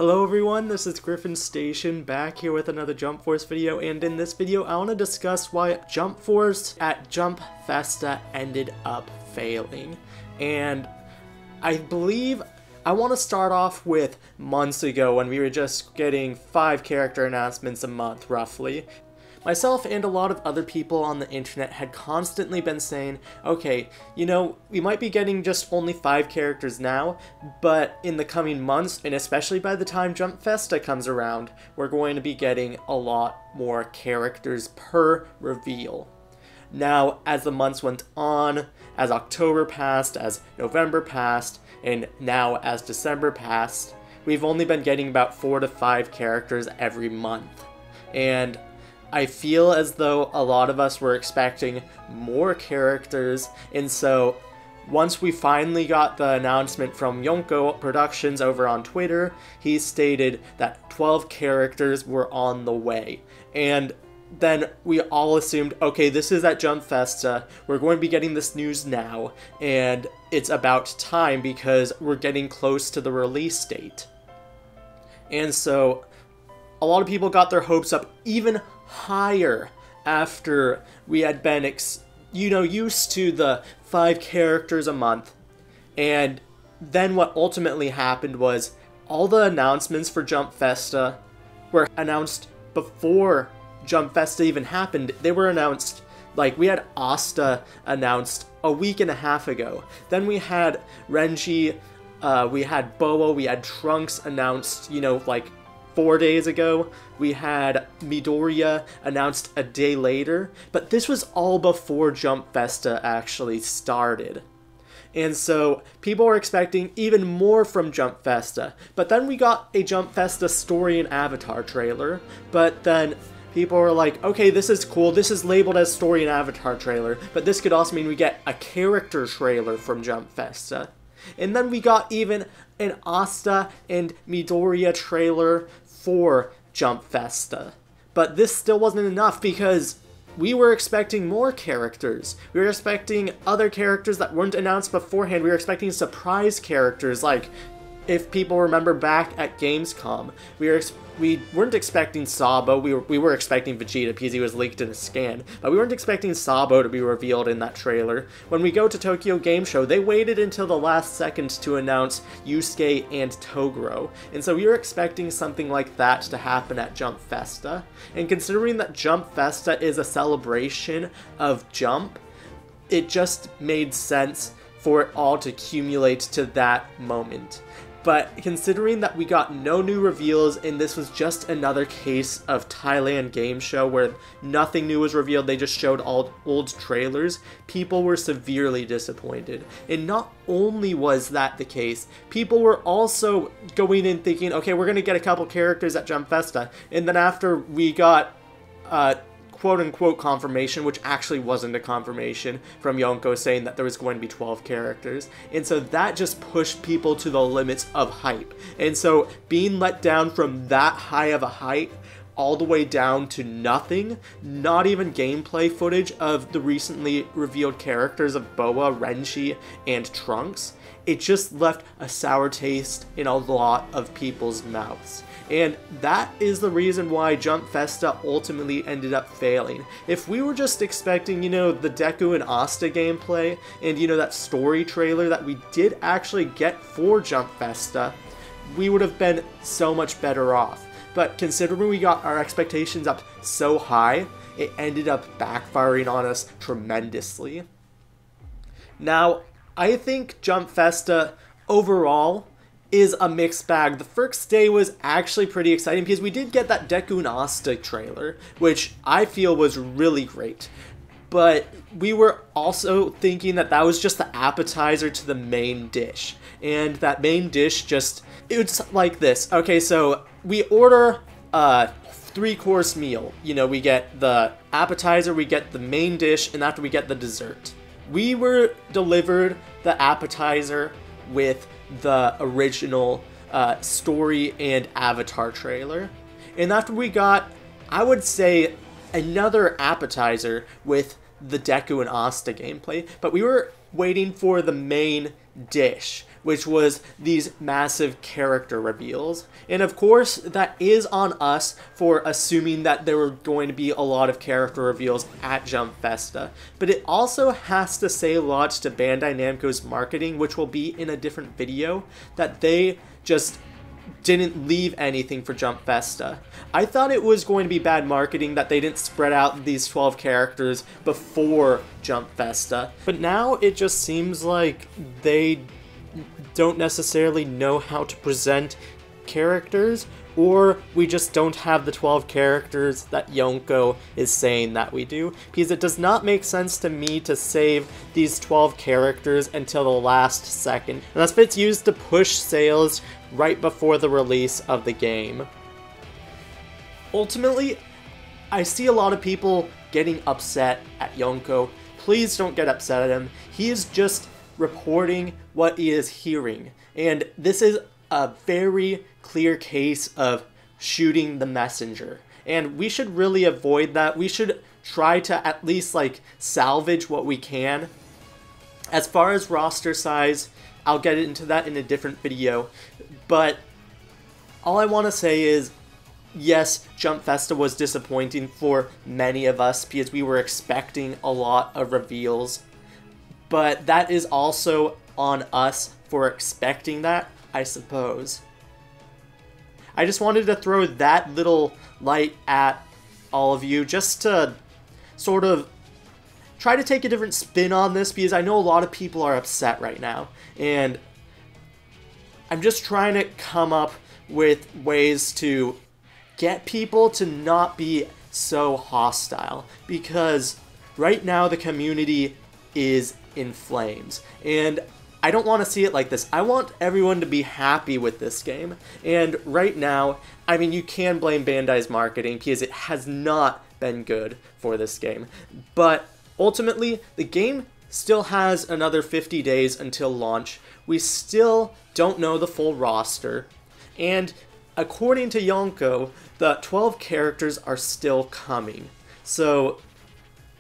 Hello everyone, this is Griffin Station back here with another Jump Force video, and in this video I want to discuss why Jump Force at Jump Festa ended up failing. And I believe I want to start off with months ago when we were just getting 5 character announcements a month roughly. Myself and a lot of other people on the internet had constantly been saying, okay, you know, we might be getting just only 5 characters now, but in the coming months, and especially by the time Jump Festa comes around, we're going to be getting a lot more characters per reveal. Now, as the months went on, as October passed, as November passed, and now as December passed, we've only been getting about 4 to 5 characters every month. And I feel as though a lot of us were expecting more characters, and so once we finally got the announcement from Yonko Productions over on Twitter, he stated that 12 characters were on the way. And then we all assumed, okay, this is at Jump Festa, we're going to be getting this news now, and it's about time because we're getting close to the release date. And so a lot of people got their hopes up even higher after we had been used to the 5 characters a month. And then what ultimately happened was all the announcements for Jump Festa were announced before Jump Festa even happened. They were announced, like, we had Asta announced a week and a half ago. Then we had Renji, we had Boa, we had Trunks announced, like 4 days ago. We had Midoriya announced a day later, but this was all before Jump Festa actually started. And so people were expecting even more from Jump Festa, but then we got a Jump Festa story and avatar trailer, but then people were like, okay, this is cool, this is labeled as story and avatar trailer, but this could also mean we get a character trailer from Jump Festa. And then we got even an Asta and Midoriya trailer for Jump Festa. But this still wasn't enough because we were expecting more characters. We were expecting other characters that weren't announced beforehand. We were expecting surprise characters, like if people remember back at Gamescom, we weren't expecting Sabo. We were expecting Vegeta because he was leaked in a scan, but we weren't expecting Sabo to be revealed in that trailer. When we go to Tokyo Game Show, they waited until the last second to announce Yusuke and Toguro, and so we were expecting something like that to happen at Jump Festa. And considering that Jump Festa is a celebration of Jump, it just made sense for it all to accumulate to that moment. But considering that we got no new reveals and this was just another case of Thailand Game Show where nothing new was revealed, they just showed all old trailers, people were severely disappointed. And not only was that the case, people were also going in thinking, okay, we're going to get a couple characters at Jump Festa. And then after we got quote-unquote confirmation, which actually wasn't a confirmation, from Yonko saying that there was going to be 12 characters. And so that just pushed people to the limits of hype. And so being let down from that high of a hype all the way down to nothing, not even gameplay footage of the recently revealed characters of Boa, Renji, and Trunks, it just left a sour taste in a lot of people's mouths. And that is the reason why Jump Festa ultimately ended up failing. If we were just expecting, the Deku and Asta gameplay, and, that story trailer that we did actually get for Jump Festa, we would have been so much better off. But considering we got our expectations up so high, it ended up backfiring on us tremendously. Now, I think Jump Festa overall is a mixed bag. The first day was actually pretty exciting because we did get that Deku and Asta trailer, which I feel was really great. But we were also thinking that that was just the appetizer to the main dish. And that main dish it's like this. Okay, so we order a 3-course meal. We get the appetizer, we get the main dish, and after we get the dessert. We were delivered the appetizer with the original story and avatar trailer. And after we got, I would say, another appetizer with the Deku and Asta gameplay, but we were waiting for the main dish, which was these massive character reveals. And of course, that is on us for assuming that there were going to be a lot of character reveals at Jump Festa. But it also has to say a lot to Bandai Namco's marketing, which will be in a different video, that they just didn't leave anything for Jump Festa. I thought it was going to be bad marketing that they didn't spread out these 12 characters before Jump Festa, but now it just seems like they don't necessarily know how to present characters, or we just don't have the 12 characters that Yonko is saying that we do, because it does not make sense to me to save these 12 characters until the last second, unless it's used to push sales right before the release of the game. Ultimately, I see a lot of people getting upset at Yonko. Please don't get upset at him. He is just reporting what he is hearing, and this is a very clear case of shooting the messenger, and we should really avoid that. We should try to at least salvage what we can. As far as roster size, I'll get into that in a different video, but all I want to say is, yes, Jump Festa was disappointing for many of us because we were expecting a lot of reveals, but that is also on us for expecting that, I suppose. I just wanted to throw that little light at all of you just to sort of try to take a different spin on this, because I know a lot of people are upset right now, and I'm just trying to come up with ways to get people to not be so hostile, because right now the community is in flames, and I don't want to see it like this. I want everyone to be happy with this game, and right now, I mean, you can blame Bandai's marketing because it has not been good for this game, but ultimately, the game still has another 50 days until launch. We still don't know the full roster, and according to Yonko, the 12 characters are still coming. So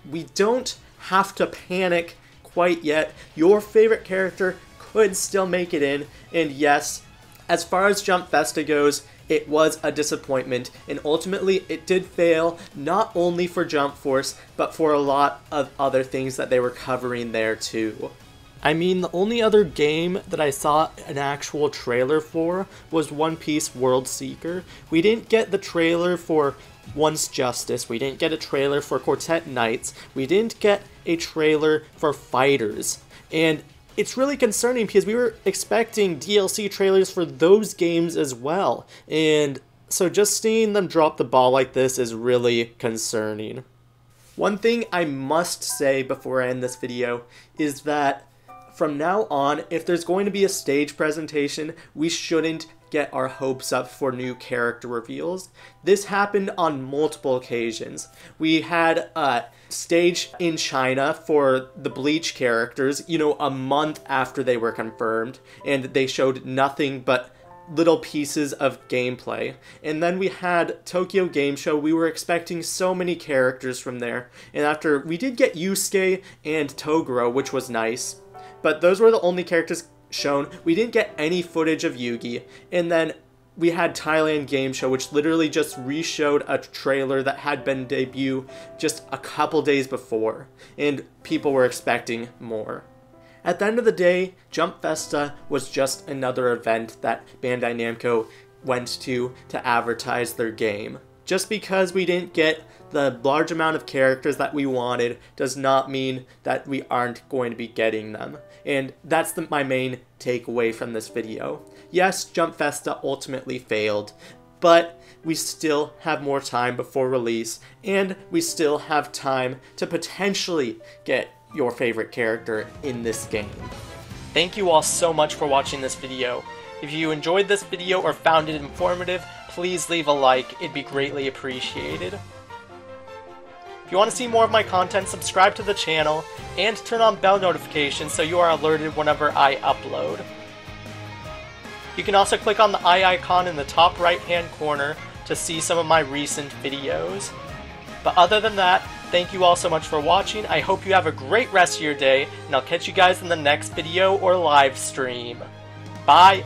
we don't have to panic quite yet. Your favorite character could still make it in, and yes, as far as Jump Festa goes, it was a disappointment, and ultimately it did fail, not only for Jump Force, but for a lot of other things that they were covering there too. I mean, the only other game that I saw an actual trailer for was One Piece World Seeker. We didn't get the trailer for Once Justice, we didn't get a trailer for Quartet Knights, we didn't get a trailer for Fighters, and it's really concerning because we were expecting DLC trailers for those games as well, and so just seeing them drop the ball like this is really concerning. One thing I must say before I end this video is that from now on, if there's going to be a stage presentation, we shouldn't get our hopes up for new character reveals. This happened on multiple occasions. We had a stage in China for the Bleach characters, you know, a month after they were confirmed, and they showed nothing but little pieces of gameplay. And then we had Tokyo Game Show. We were expecting so many characters from there, and after we did get Yusuke and Toguro, which was nice, but those were the only characters shown. We didn't get any footage of Yugi, and then we had Thailand Game Show, which literally just re-showed a trailer that had been debuted just a couple days before, and people were expecting more. At the end of the day, Jump Festa was just another event that Bandai Namco went to advertise their game. Just because we didn't get the large amount of characters that we wanted does not mean that we aren't going to be getting them. And that's my main takeaway from this video. Yes, Jump Festa ultimately failed, but we still have more time before release, and we still have time to potentially get your favorite character in this game. Thank you all so much for watching this video. If you enjoyed this video or found it informative, please leave a like, it'd be greatly appreciated. If you want to see more of my content, subscribe to the channel, and turn on bell notifications so you are alerted whenever I upload. You can also click on the eye icon in the top right hand corner to see some of my recent videos. But other than that, thank you all so much for watching. I hope you have a great rest of your day, and I'll catch you guys in the next video or live stream. Bye!